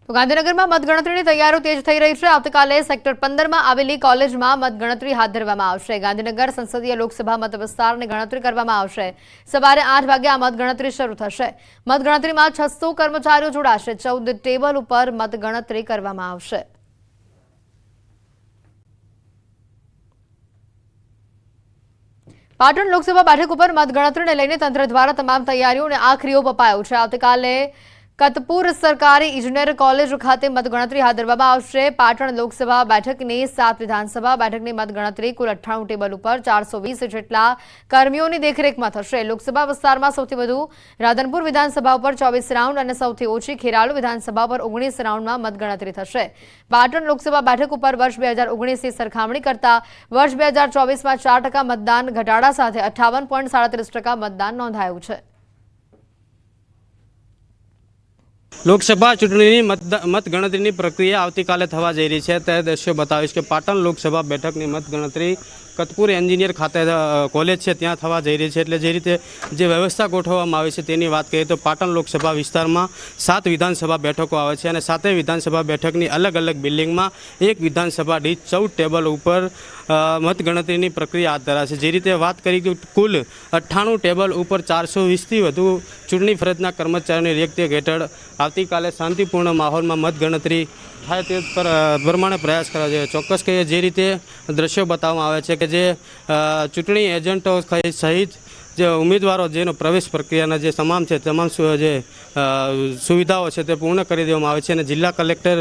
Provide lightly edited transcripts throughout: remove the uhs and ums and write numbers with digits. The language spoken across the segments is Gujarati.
તો ગાંધીનગરમાં મતગણતરીની તૈયારીઓ તેજ થઈ રહી છે। આવતીકાલે સેક્ટર 15માં આવેલી કોલેજમાં મતગણતરી હાથ ધરવામાં આવશે। ગાંધીનગર સંસદીય લોકસભા મત વિસ્તારની ગણતરી કરવામાં આવશે। સવારે 8 વાગે આ મતગણતરી શરૂ થશે। મતગણતરીમાં 600 કર્મચારીઓ જોડાશે। 14 ટેબલ ઉપર મતગણતરી કરવામાં આવશે। પાટણ લોકસભા બેઠક ઉપર મતગણતરીને લઈને તંત્ર દ્વારા તમામ તૈયારીઓને આખરી ઓપ અપાયો છે। આવતીકાલે કતપુર સરકારી ઇજનેર કોલેજ ખાતે મતગણતરી હાથ ધરવામાં આવશે। પાટણ લોકસભા બેઠકની 7 વિધાનસભા બેઠકની મતગણતરી કુલ 98 ટેબલ ઉપર 420 જેટલા કર્મીઓની દેખરેખમાં થશે। લોકસભા વિસ્તારમાં સૌથી વધુ રાધનપુર વિધાનસભા ઉપર 24 રાઉન્ડ અને સૌથી ઓછી ખેરાલુ વિધાનસભા પર 19 રાઉન્ડમાં મતગણતરી થશે। પાટણ લોકસભા બેઠક ઉપર વર્ષ 2019ની સરખામણી કરતા વર્ષ 2024માં 4% મતદાન ઘટાડા સાથે 58.37% મતદાન નોંધાયું છે। લોકસભા ચૂંટણીની મતગણતરીની પ્રક્રિયા આવતીકાલે થવા જઈ રહી છે। તે દ્રશ્યો બતાવીશ કે પાટણ લોકસભા બેઠકની મતગણતરી કતપુર એન્જિનિયર ખાતે કોલેજ છે ત્યાં થવા જઈ રહી છે। એટલે જે રીતે જે વ્યવસ્થા ગોઠવવામાં આવી છે તેની વાત કરીએ તો પાટણ લોકસભા વિસ્તારમાં 7 વિધાનસભા બેઠકો આવે છે અને 7 વિધાનસભા બેઠકની અલગ અલગ બિલ્ડિંગમાં એક વિધાનસભા દીઠ 14 ટેબલ ઉપર મતગણતરીની પ્રક્રિયા હાથ ધરાશે। જે રીતે વાત કરી કે કુલ 98 ટેબલ ઉપર 420થી વધુ ચૂંટણી ફરજના કર્મચારીઓની રેખદેખ હેઠળ આવતીકાલે શાંતિપૂર્ણ માહોલમાં મતગણતરી થાય તે પ્રમાણે પ્રયાસ કરવા જોઈએ। ચોક્કસ કહીએ જે રીતે દ્રશ્યો બતાવવામાં આવે છે કે જે ચૂંટણી એજન્ટો સહિત જે ઉમેદવારો જેનો પ્રવેશ પ્રક્રિયાના જે તમામ છે તમામ જે સુવિધાઓ છે તે પૂર્ણ કરી દેવામાં આવે છે અને જિલ્લા કલેક્ટર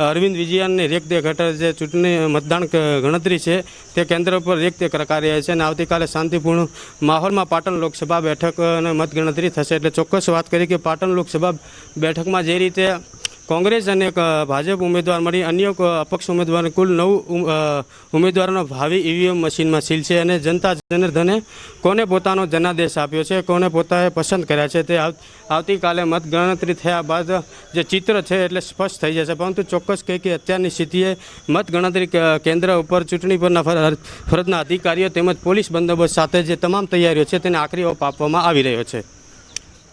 અરવિંદ વિજયનની રેખદેખ હેઠળ જે ચૂંટણી મતદાન ગણતરી છે તે કેન્દ્ર પર રેખદેખ રખાઈ રહી છે અને આવતીકાલે શાંતિપૂર્ણ માહોલમાં પાટણ લોકસભા બેઠક અને મતગણતરી થશે। એટલે ચોક્કસ વાત કરી કે પાટણ લોકસભા બેઠકમાં જે રીતે કોંગ્રેસ અને ભાજપ ઉમેદવાર મળી અન્ય અપક્ષ ઉમેદવારને કુલ 9 ઉમેદવારોનો ભાવિ ઈવીએમ મશીનમાં સીલ છે અને જનતા જનાર્દને કોને પોતાનો જનાદેશ આપ્યો છે, કોને પોતાએ પસંદ કર્યા છે તે આવતીકાલે મતગણતરી થયા બાદ જે ચિત્ર છે એટલે સ્પષ્ટ થઈ જશે। પરંતુ ચોક્કસ કહે કે અત્યારની સ્થિતિએ મતગણતરી કેન્દ્ર ઉપર ચૂંટણી પરના ફરજના અધિકારીઓ તેમજ પોલીસ બંદોબસ્ત સાથે જે તમામ તૈયારીઓ છે તેને આખરી ઓપ આપવામાં આવી રહ્યો છે।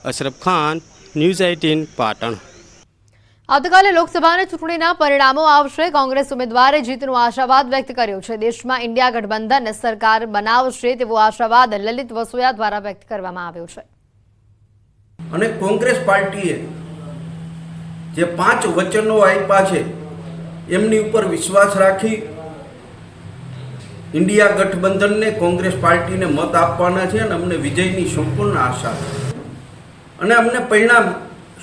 અશરફ ખાન, ન્યૂઝ 18 પાટણ। આવતીકાલે લોકસભાની ચૂંટણીના પરિણામો આવશે। કોંગ્રેસ ઉમેદવારે જીતનો આશાવાદ વ્યક્ત કર્યો છે। દેશમાં ઇન્ડિયા ગઠબંધન સરકાર બનાવશે તેવો આશાવાદ લલિત વસોયા દ્વારા વ્યક્ત કરવામાં આવ્યો છે। અને કોંગ્રેસ પાર્ટીએ જે 5 વચનો આપ્યા છે એમની ઉપર વિશ્વાસ રાખી ઇન્ડિયા ગઠબંધનને કોંગ્રેસ પાર્ટીને મત આપવાના છે અને અમને વિજયની સંપૂર્ણ આશા છે અને અમને પરિણામ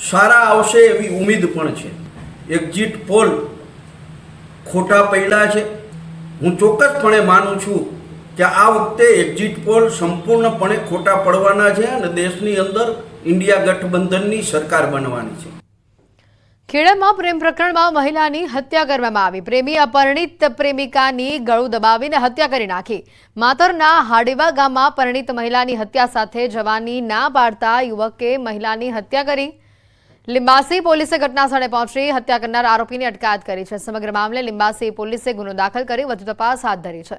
સારા આવશે એવી ઉમ્મીદ પણ છે। એક્ઝિટ પોલ ખોટા પડ્યા છે। હું ચોક્કસપણે માનું છું કે આ વખતે એક્ઝિટ પોલ સંપૂર્ણપણે ખોટા પડવાના છે અને દેશની અંદર ઇન્ડિયા ગઠબંધનની સરકાર બનવાની છે। ખેડામાં પ્રેમ પ્રકરણમાં મહિલાની હત્યા કરવામાં આવી। પ્રેમી અપરિણીત પ્રેમિકાની ગળું દબાવીને હત્યા કરી નાખી। માતરના હાડેવા ગામમાં પરિણીત મહિલાની હત્યા સાથે જવાની ના પાડતા યુવકે મહિલાની હત્યા કરી। લિંબાસી પોલીસે ઘટના સ્થળે પહોંચી હત્યા કરનાર આરોપીની અટકાયત કરી છે। સમગ્ર મામલે લિંબાસી પોલીસે ગુનો દાખલ કરી વધુ તપાસ હાથ ધરી છે।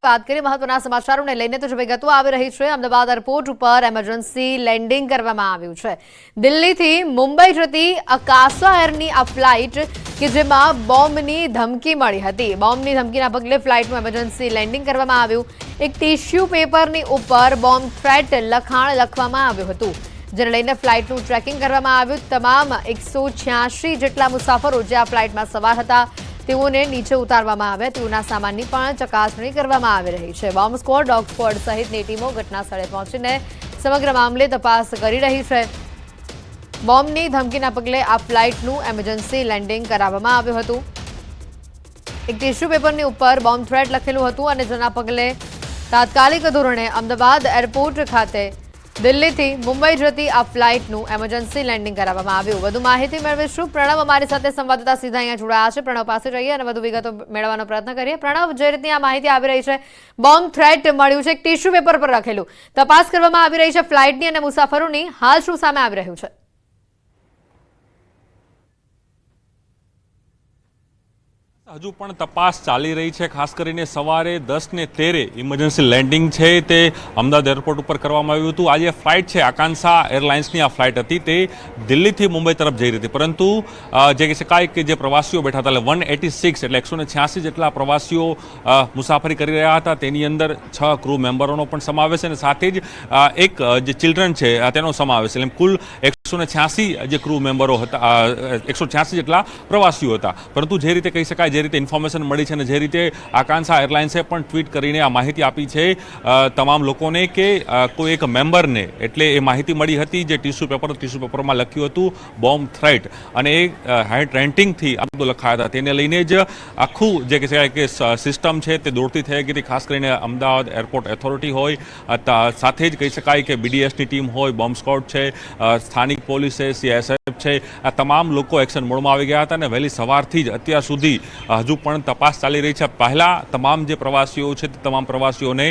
વાત કરીએ મહત્વના સમાચારોને લઈને તો વિગતો આવી રહી છે। અમદાવાદ એરપોર્ટ ઉપર એમરજન્સી લેન્ડિંગ કરવામાં આવ્યું છે। દિલ્હીથી મુંબઈ જતી અકાશા એરની આ ફ્લાઇટ કે જેમાં બોમ્બની ધમકી મળી હતી। બોમ્બની ધમકીના પગલે ફ્લાઇટનું એમરજન્સી લેન્ડિંગ કરવામાં આવ્યું। એક ટિશ્યુ પેપરની ઉપર બોમ્બ થ્રેટ લખાણ લખવામાં આવ્યું હતું જેને લઈને ફ્લાઇટનું ટ્રેકિંગ કરવામાં આવ્યું। તમામ 186 જેટલા મુસાફરો જે આ ફ્લાઇટમાં સવાર હતા તેઓને નીચે ઉતારવામાં આવ્યા। તેઓના સામાનની પણ ચકાસણી કરવામાં આવી રહી છે। બોમ્બ સ્ક્વોડ, ડોગ સ્ક્વોડ સહિતની ટીમો ઘટના સ્થળે પહોંચીને સમગ્ર મામલે તપાસ કરી રહી છે। બોમ્બની ધમકીના પગલે આ ફ્લાઇટનું એમરજન્સી લેન્ડિંગ કરાવવામાં આવ્યું હતું। એક ટિશ્યુ પેપરની ઉપર બોમ્બ થ્રેટ લખેલું હતું અને જેના પગલે તાત્કાલિક ધોરણે અમદાવાદ એરપોર્ટ ખાતે દિલ્હીથી મુંબઈ જતી આ ફ્લાઇટનું એમરજન્સી લેન્ડિંગ કરાવવામાં આવ્યું। વધુ માહિતી મેળવીશું। પ્રણવ અમારી સાથે સંવાદદાતા સીધા અહીંયા જોડાયા છે। પ્રણવ પાસે જઈએ અને વધુ વિગતો મેળવવાનો પ્રયત્ન કરીએ। પ્રણવ, જે રીતની આ માહિતી આવી રહી છે, બોમ્બ થ્રેટ મળ્યું છે, એક ટિશ્યુ પેપર પર લખેલું, તપાસ કરવામાં આવી રહી છે ફ્લાઇટની અને મુસાફરોની, હાલ શું સામે આવી રહ્યું છે? હજુ પણ તપાસ ચાલી રહી છે. ખાસ કરીને સવારે 10:13 ઇમરજન્સી લેન્ડિંગ છે તે અમદાવાદ એરપોર્ટ ઉપર કરવામાં આવ્યું હતું. આજે ફ્લાઇટ છે આકાંક્ષા એરલાઇન્સની આ ફ્લાઇટ હતી, તે દિલ્હીથી મુંબઈ તરફ જઈ રહી હતી. પરંતુ જે કહી શકાય કે જે પ્રવાસીઓ બેઠા હતા, એટલે 186 એટલે 186 જેટલા પ્રવાસીઓ મુસાફરી કરી રહ્યા હતા. તેની અંદર 6 ક્રૂ મેમ્બરોનો પણ સમાવેશ છે અને સાથે જ એક જે ચિલ્ડ્રન છે તેનો સમાવેશ, એટલે કુલ 186 જે ક્રૂ મેમ્બરો હતા, 186 જેટલા પ્રવાસીઓ હતા. પરંતુ જે રીતે કહી શકાય, જે રીતે ઇન્ફોર્મેશન મળી છે અને જે રીતે આકાંક્ષા એરલાઇન્સે પણ ટ્વીટ કરીને આ માહિતી આપી છે તમામ લોકોને કે કોઈ એક મેમ્બરને, એટલે એ માહિતી મળી હતી જે ટિશ્યુ પેપરમાં લખ્યું હતું બોમ્બ થ્રેટ, અને એ હેન્ડ રેન્ટિંગથી આ બધું લખાયા હતા. તેને લઈને જ આખું જે કહી શકાય કે સિસ્ટમ છે તે દોડતી થઈ ગઈ હતી. ખાસ કરીને અમદાવાદ એરપોર્ટ ઓથોરિટી હોય, સાથે જ કહી શકાય કે BDSની ટીમ હોય, બોમ્બ સ્ક્વોડ છે, સ્થાનિક પોલીસ છે, CSF છે, આ તમામ લોકો એક્શન મોડમાં આવી ગયા હતા અને વહેલી સવારથી જ અત્યાર સુધી હજુ પણ તપાસ ચાલી રહી છે. પહેલા તમામ જે પ્રવાસીઓ છે તે તમામ પ્રવાસીઓને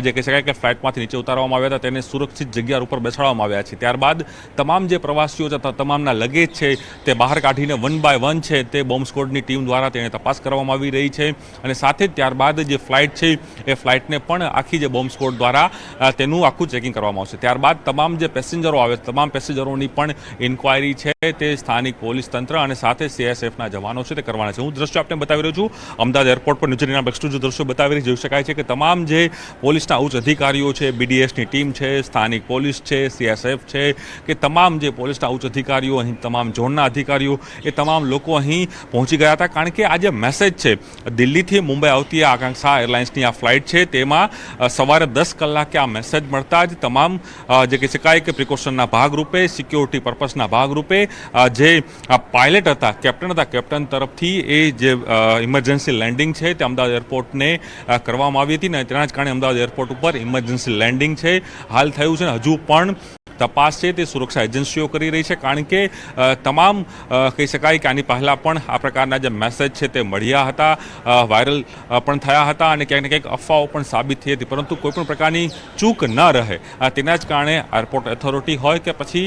જે કહી શકાય કે ફ્લાઇટમાંથી નીચે ઉતારવામાં આવ્યા હતા, તેને સુરક્ષિત જગ્યા ઉપર બેસાડવામાં આવ્યા છે. ત્યારબાદ તમામ જે પ્રવાસીઓ હતા, તમામના લગેજ છે તે બહાર કાઢીને 1 by 1 છે તે બોમ્બ સ્ક્વોડની ટીમ દ્વારા તેને તપાસ કરવામાં આવી રહી છે. અને સાથે જ ત્યારબાદ જે ફ્લાઇટ છે એ ફ્લાઇટને પણ આખી જે બોમ્બ સ્ક્વોડ દ્વારા તેનું આખું ચેકિંગ કરવામાં આવશે. ત્યારબાદ તમામ જે પેસેન્જરો આવે, તમામ પેસેન્જરોની પણ ઇન્ક્વાયરી છે તે સ્થાનિક પોલીસ તંત્ર અને સાથે CSFના જવાનો છે તે કરવાના છે. હું દ્રશ્યો આપને બતાવી રહ્યો છું અમદાવાદ એરપોર્ટ પર ન્યૂઝીલેન્ડના એક્સક્લુઝિવ દ્રશ્યો બતાવી રહી. જોઈ શકાય છે કે તમામ જે પોલીસના ઉચ્ચ અધિકારીઓ છે, BDSની ટીમ છે, સ્થાનિક પોલીસ છે, CSF છે, કે તમામ જે પોલીસના ઉચ્ચ અધિકારીઓ, અહીં તમામ ઝોનના અધિકારીઓ, એ તમામ લોકો અહીં પહોંચી ગયા હતા. કારણ કે આ જે મેસેજ છે દિલ્હીથી મુંબઈ આવતી આકાંક્ષા એરલાઇન્સની આ ફ્લાઇટ છે તેમાં સવારે 10 કલાકે આ મેસેજ મળતા જ તમામ જે કહી શકાય કે પ્રિકોશનના ભાગરૂપે, સિક્યોરિટી પર્પસના ભાગરૂપે જે પાયલટ હતા, કેપ્ટન તરફથી એ જે ઇમરજન્સી લેન્ડિંગ છે તે અમદાવાદ એરપોર્ટને કરવામાં આવી હતી અને તેના જ કારણે અમદાવાદ એરપોર્ટ ઉપર ઇમરજન્સી લેન્ડિંગ છે હાલ થયું છે. હજુ પણ તપાસ છે તે સુરક્ષા એજન્સીઓ કરી રહી છે. કારણ કે તમામ કહી શકાય કે આની પહેલાં પણ આ પ્રકારના જે મેસેજ છે તે મળ્યા હતા, વાયરલ પણ થયા હતા અને ક્યાંક ને ક્યાંક અફવાઓ પણ સાબિત થઈ હતી. પરંતુ કોઈપણ પ્રકારની ચૂક ન રહે તેના જ કારણે એરપોર્ટ ઓથોરિટી હોય કે પછી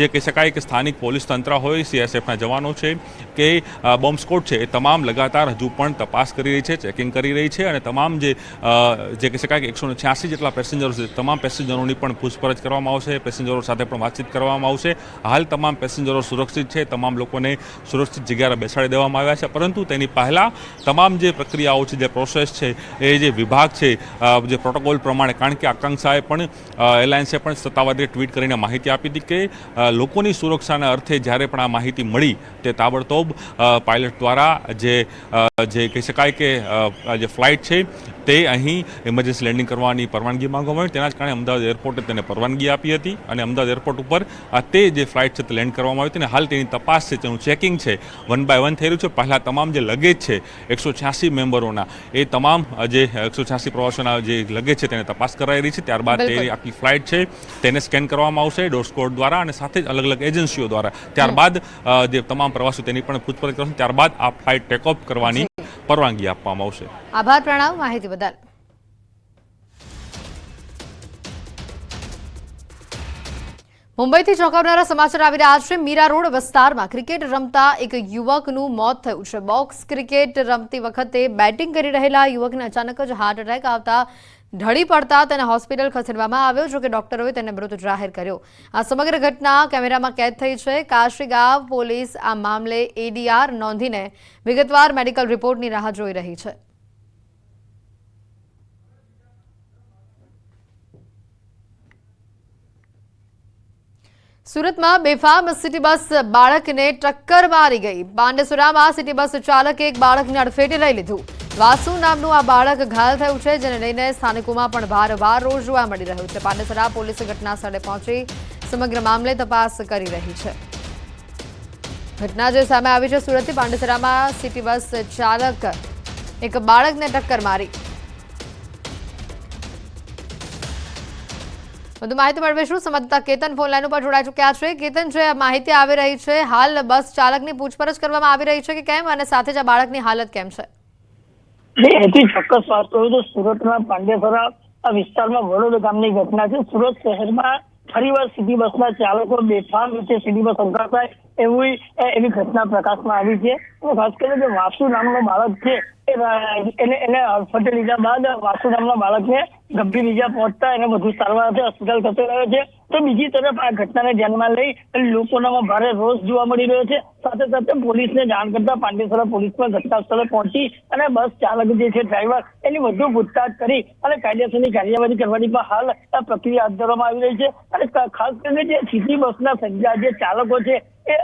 જે કહી શકાય કે સ્થાનિક પોલીસ તંત્ર હોય, CSFના જવાનો છે કે બોમ્બ સ્ક્વોડ છે, એ તમામ લગાતાર હજુ પણ તપાસ કરી રહી છે, ચેકિંગ કરી રહી છે અને તમામ જે કહી શકાય કે 186 જેટલા પેસેન્જરો છે, તમામ પેસેન્જરોની પણ પૂછપરછ કરવામાં આવશે, પેસેન્જરો સાથે પણ વાતચીત કરવામાં આવશે. હાલ તમામ પેસેન્જરો સુરક્ષિત છે, તમામ લોકોને સુરક્ષિત જગ્યાએ બેસાડી દેવામાં આવ્યા છે. પરંતુ તેની પહેલાં તમામ જે પ્રક્રિયાઓ છે, જે પ્રોસેસ છે, એ જે વિભાગ છે, જે પ્રોટોકોલ પ્રમાણે, કારણ કે આકાંક્ષાએ પણ એરલાઇન્સે પણ સત્તાવારે ટ્વીટ કરીને માહિતી આપી હતી કે લોકોની સુરક્ષાના અર્થે જ્યારે પણ આ માહિતી મળી તે તાબડતોબ પાયલટ દ્વારા જે કહી શકાય કે જે ફ્લાઇટ છે તે અહીં ઇમરજન્સી લેન્ડિંગ કરવાની પરવાનગી માંગવામાં આવી. તેના જ કારણે અમદાવાદ એરપોર્ટે તેને પરવાનગી આપી હતી અને અમદાવાદ એરપોર્ટ ઉપર તે જે ફ્લાઇટ છે તે લેન્ડ કરવામાં આવી હતી અને હાલ તેની તપાસ છે, તેનું ચેકિંગ છે 1 by 1 થઈ રહ્યું છે. પહેલાં તમામ જે લગેજ છે 186 મેમ્બરોના, એ તમામ જે 186 પ્રવાસીઓના જે લગેજ છે તેને તપાસ કરાઈ રહી છે. ત્યારબાદ તે આખી ફ્લાઇટ છે તેને સ્કેન કરવામાં આવશે ડોર સ્ક્વોડ દ્વારા અને સાથે જ અલગ અલગ એજન્સીઓ દ્વારા. ત્યારબાદ જે તમામ પ્રવાસીઓ તેની પણ પૂછપરછ કરશે. ત્યારબાદ આ ફ્લાઇટ ટેક ઓફ કરવાની પરવાનગી આપવામાં આવશે. આભાર પ્રણવ, માહિતી બદલ. મુંબઈથી ચોંકાવનારા સમાચાર આવી રહ્યા છે. મીરા રોડ વિસ્તારમાં ક્રિકેટ રમતા એક યુવકનું મોત થયું છે. બોક્સ ક્રિકેટ રમતી વખતે બેટિંગ કરી રહેલા યુવકને અચાનક જ હાર્ટ એટેક આવતા ઢળી પડતા તેને હોસ્પિટલ ખસેડવામાં આવ્યો, જો કે ડોક્ટરોએ તેને મૃત જાહેર કર્યો. આ સમગ્ર ઘટના કેમેરામાં કેદ થઈ છે. કાશીગાંવ પોલીસ આ મામલે ADR નોંધીને વિગતવાર મેડિકલ રિપોર્ટની રાહ જોઈ રહી છે. સુરતમાં બેફામ સિટી બસ બાળકને ટક્કર મારી ગઈ. પાંડેસરામાં સિટી બસ ચાલકે એક બાળકને અડફેટે લઈ લીધું. વાસુ નામનું આ બાળક ઘાયલ થયું છે, જેને લઈને સ્થાનિકોમાં પણ ભારોભાર રોષ જોવા મળી રહ્યો છે. પાંડેસરા પોલીસ ઘટના સ્થળે પહોંચી સમગ્ર મામલે તપાસ કરી રહી છે. ઘટના જે સામે આવી છે સુરતથી, પાંડેસરામાં સિટી બસ ચાલક એક બાળકને ટક્કર મારી. વધુ માહિતી મેળવીશું. સંવાદદાતા કેતન ફોન લાઈન ઉપર જોડાઈ ચૂક્યા છે. કેતન, જે માહિતી આવી રહી છે, હાલ બસ ચાલકની પૂછપરછ કરવામાં આવી રહી છે કે કેમ, અને સાથે જ આ બાળકની હાલત કેમ છે? એથી ચોક્કસ વાત કરું તો સુરતના પાંડેસરા વિસ્તારમાં વડોદ ગામની ઘટના છે. સુરત શહેરમાં ફરીવાર સિટી બસના ચાલકો બેફામ રીતે સિટી બસ સંકળાતા એવી ઘટના પ્રકાશમાં આવી છે. અને ખાસ કરીને જે વાસુ નામનો બાળક છે એને હોસ્પિટલ લીધા બાદ વાસુ નામના બાળકને ગંભીર ઈજા પહોંચતા એને વધુ સારવાર અર્થે હોસ્પિટલ ખસેડાયો છે. તો બીજી તરફ આ ઘટનાને ધ્યાનમાં લઈ લોકોનામાં ભારે રોષ જોવા મળી રહ્યો છે. સાથે સાથે પોલીસને જાણ કરતા પાંડેસરા પોલીસ પણ ઘટના સ્થળે પહોંચી અને બસ ચાલક જે છે ડ્રાઈવર એની વધુ પૂછતાછ કરી અને કાયદેસરની કાર્યવાહી કરવાની પણ હાલ પ્રક્રિયા હાથ ધરવામાં આવી રહી છે. અને ખાસ કરીને જે સિટી બસના સજ્જા જે ચાલકો છે એ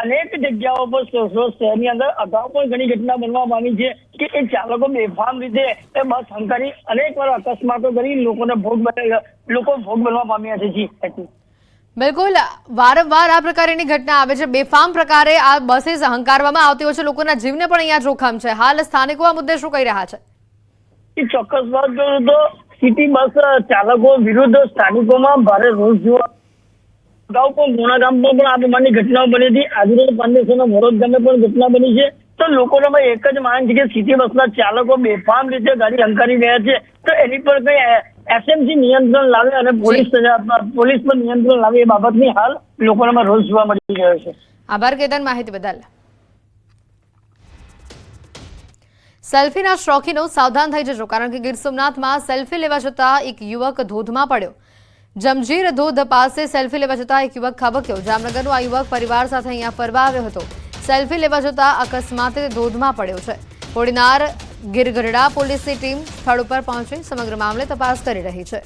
અનેક જગ્યાઓ પર શહેરની અંદર અગાઉ પણ ઘણી ઘટના બનવા પામી છે કે એ ચાલકો બેફામ રીતે એ બસ હંકારી અનેક વાર અકસ્માતો કરી લોકો ભોગ બનવા પામ્યા છે. જી બિલકુલ, વારંવાર આ પ્રકારની ઘટના આવે છે. બેફામ પ્રકારે આ બસીસ હંકારવામાં આવતી હોય છે. લોકોના જીવને પણ અહીંયા જોખમ છે. હાલ સ્થાનિકો આ મુદ્દે શું કહી રહ્યા છે? એ ચોક્કસ વાત કરું તો સિટી બસ ચાલકો વિરુદ્ધ સ્થાનિકોમાં ભારે રોષ જોવા અગાઉ પણ ગુણા ગામમાં પણ આ પ્રમાણની ઘટનાઓ બની હતી. આજરોજ પાંડેસરના મોરદ ગામે પણ ઘટના બની છે. તો લોકોનામાં એક જ માંગ છે કે સિટી બસના ચાલકો બેફામ રીતે ગાડી હંકારી રહ્યા છે તો એની પર કઈ એસએમસી નિયંત્રણ લાવે અને પોલીસ પર નિયંત્રણ લાવે એ બાબતની હાલ લોકોનામાં રોષ જોવા મળી રહ્યો છે. આભાર કેતન, માહિતી બદલ. સેલ્ફીના શોખીનો સાવધાન થઈ જજો, કારણ કે ગીર સોમનાથમાં સેલ્ફી લેવા જતા એક યુવક ધોધમાં પડ્યો. જમજીર ધોધ પાસે સેલ્ફી લેવા જતા એક યુવક ખાબક્યો. જામનગરનો આ યુવક પરિવાર સાથે અહીંયા ફરવા આવ્યો હતો. સેલ્ફી લેવા જતા અકસ્માતે ધોધમાં પડ્યો છે. કોડીનાર ગીરગઢડા પોલીસની ટીમ સ્થળ ઉપર પહોંચી સમગ્ર મામલે તપાસ કરી રહી છે.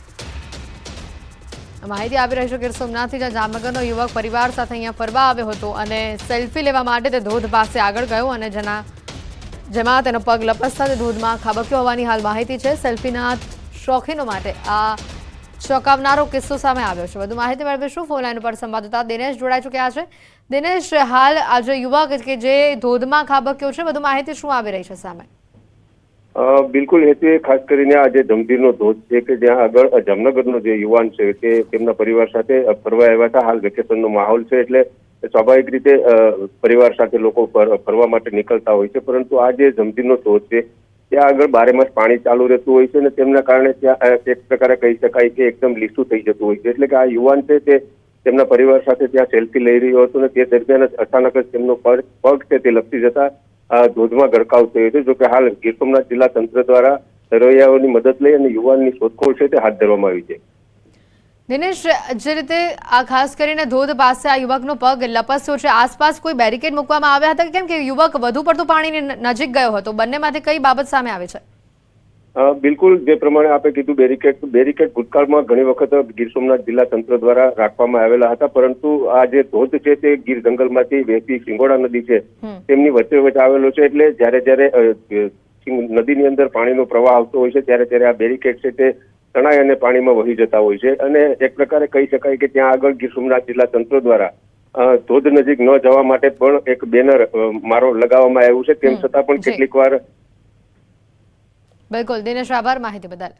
માહિતી આપી રહી છે ગીર સોમનાથથી, જ્યાં જામનગરનો યુવક પરિવાર સાથે અહીંયા ફરવા આવ્યો હતો અને સેલ્ફી લેવા માટે તે ધોધ પાસે આગળ ગયો અને જેમાં તેનો પગ લપસતા તે ધોધમાં ખાબક્યો હોવાની હાલ માહિતી છે. સેલ્ફીના શોખીનો માટે આ ચોંકાવનારો કિસ્સો સામે આવ્યો છે. વધુ માહિતી મેળવીશું. ફોન લાઈન પર સંવાદદાતા દિનેશ જોડાઈ ચૂક્યા છે. દિનેશ, હાલ આજે યુવક કે જે ધોધમાં ખાબક્યો છે, વધુ માહિતી શું આવી રહી છે સામે? બિલકુલ હેતુ, ખાસ કરીને આ જે જમજીરનો ધોધ છે કે જ્યાં આગળ જામનગરનો જે યુવાન છે તે તેમના પરિવાર સાથે ફરવા આવ્યા હતા. હાલ વેકેશનનો માહોલ છે એટલે સ્વાભાવિક રીતે પરિવાર સાથે લોકો ફરવા માટે નીકળતા હોય છે. પરંતુ આ જે જમજીરનો ધોધ છે ત્યાં આગળ બારેમાસ પાણી ચાલુ રહેતું હોય છે અને તેમના કારણે ત્યાં એક પ્રકારે કહી શકાય કે એકદમ લીસું થઈ જતું હોય છે. એટલે કે આ યુવાન છે તે તેમના પરિવાર સાથે ત્યાં સેલ્ફી લઈ રહ્યો હતો અને તે દરમિયાન અચાનક જ તેમનો પગ છે તે લપસી જતા ધોધમાં ગરકાવ થયો છે. જોકે હાલ ગીર સોમનાથ જિલ્લા તંત્ર દ્વારા તરવૈયાઓની મદદ લઈ અને યુવાનની શોધખોળ છે તે હાથ ધરવામાં આવી છે. દિનેશ, જે રીતે આ ખાસ કરીને ધોધ પાસે આ યુવકનો પગ લપસ્યો છે, આસપાસ કોઈ બેરિકેડ મૂકવામાં આવ્યા હતા? કેમ કે યુવક વધુ પડતું પાણીની નજીક ગયો હતો. બંનેમાંથી કઈ બાબત સામે આવે છે? બિલકુલ, જે પ્રમાણે આપે કીધું બેરિકેડ ભૂતકાળમાં ઘણી વખત ગીર સોમનાથ જિલ્લા તંત્ર દ્વારા રાખવામાં આવેલા હતા, પરંતુ આ જે ધોધ છે તે ગીર જંગલમાંથી વહેતી શિંગોડા નદી છે તેમની વચ્ચે આવેલો છે. એટલે જ્યારે નદીની અંદર પાણીનો પ્રવાહ આવતો હોય છે ત્યારે આ બેરિકેડ છે તે તણાઈ અને પાણીમાં વહી જતા હોય છે. અને એક પ્રકારે કહી શકાય કે ત્યાં આગળ ગીર સોમનાથ જિલ્લા તંત્ર દ્વારા ધોધ નજીક ન જવા માટે પણ એક બેનર મારો લગાવવામાં આવ્યું છે. તેમ છતાં પણ કેટલીક વાર. બિલકુલ દિનેશ, આભાર માહિતી બદલ.